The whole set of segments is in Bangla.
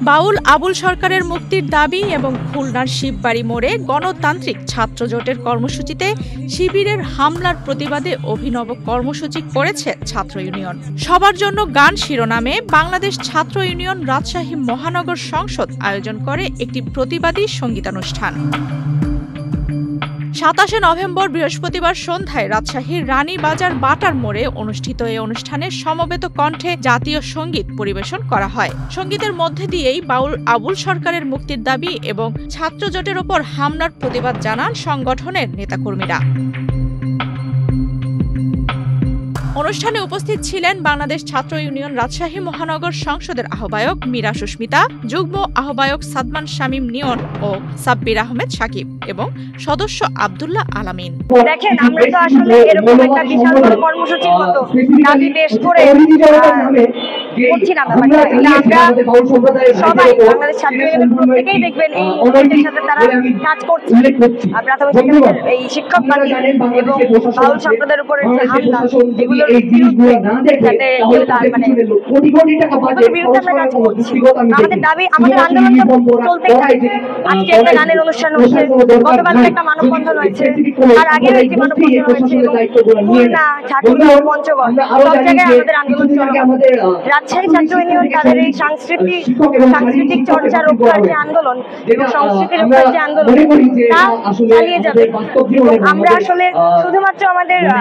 বাউল আবুল সরকারের মুক্তির দাবি এবং খুলনার শিববাড়ি মোড়ে গণতান্ত্রিক ছাত্র জোটের কর্মসূচিতে শিবিরের হামলার প্রতিবাদে অভিনব কর্মসূচি করেছে ছাত্র ইউনিয়ন। সবার জন্য গান শিরোনামে বাংলাদেশ ছাত্র ইউনিয়ন রাজশাহী মহানগর সংসদ আয়োজন করে একটি প্রতিবাদী সঙ্গীতানুষ্ঠান। ২৭ নভেম্বর বৃহস্পতিবার সন্ধ্যায় রাজশাহীর রানীবাজার বাটার মোড়ে অনুষ্ঠিত এই অনুষ্ঠানে সমবেত কণ্ঠে জাতীয় সঙ্গীত পরিবেশন করা হয়। সঙ্গীতের মধ্যে দিয়েই বাউল আবুল সরকারের মুক্তির দাবি এবং ছাত্র জোটের ওপর হামলার প্রতিবাদ জানান সংগঠনের নেতাকর্মীরা। অনুষ্ঠানে উপস্থিত ছিলেন বাংলাদেশ ছাত্র ইউনিয়ন রাজশাহী মহানগর সংসদের আহ্বায়ক মীরা সুস্মিতা, যুগ্ম আহ্বায়ক সাদমান শামীম নিয়ন ও সাব্বির আহমেদ সাকিব এবং সদস্য আব্দুল্লাহ আলামিন। দেখেন, আমরা তো আসলে এরকম একটা বিশাল বড় কর্মসূচির মতো দাবি পেশ করে করছি না। আমরা সবাই বাংলাদেশ ছাত্র ইউনিয়নের প্রত্যেকেই দেখবেন এই মুভমেন্টের সাথে তারা কাজ করছে। প্রাথমিক এই শিক্ষক বাণী এবং বাউল সম্প্রদায়ের উপরে যে হামলা, এগুলোর বিরুদ্ধে যাতে বিরুদ্ধে আমরা কাজ করছি। আমাদের দাবি, আমাদের আন্দোলন চলতেই থাকবে। আজকে একটা গানের অনুষ্ঠান হচ্ছে, গতকালকে একটা মানববন্ধন হয়েছে, আর আগেও একটি মানববন্ধন হয়েছে। খুলনা, ঠাকুরগাঁও, পঞ্চগড় সব জায়গায় আমাদের আন্দোলন চলবে। রাজশাহী ছাত্র ইউনিয়ন তাদের এই সাংস্কৃতিক চর্চা রক্ষার যে আন্দোলন এবং সংস্কৃতি রক্ষার যে আন্দোলন তা চালিয়ে যাবে। আমরা আসলে শুধুমাত্র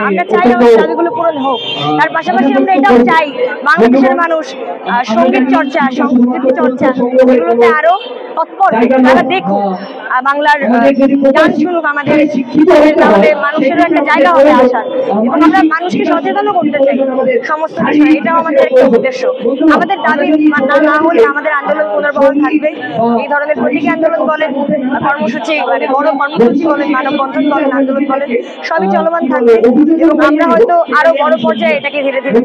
আমরা চাই আমাদের দাবিগুলো পূরণ হোক, তার পাশাপাশি আমরা এটাও চাই বাংলাদেশের মানুষ সঙ্গীত চর্চা, সংস্কৃতি চর্চা এগুলোতে আরো তৎপর, তারা দেখুক, বাংলার গান শুনুক। আমাদের তাহলে মানুষেরও একটা জায়গা হবে আসার, এবং আমরা মানুষকে সচেতনও করতে চাই সমস্ত বিষয়ে। এটাও আমাদের একটা উদ্দেশ্য। আমাদের দাবি না হলে আমাদের আন্দোলন পুনর্বহাল থাকবে। এই ধরনের প্রতীকী আন্দোলন বলেন, কর্মসূচি বড় কর্মসূচি বলেন, মানববন্ধন বলেন, আন্দোলন বলেন, সবই চলমান থাকবে এবং আমরা হয়তো আরো বড় পর্যায়ে এটাকে ধীরে ধীরে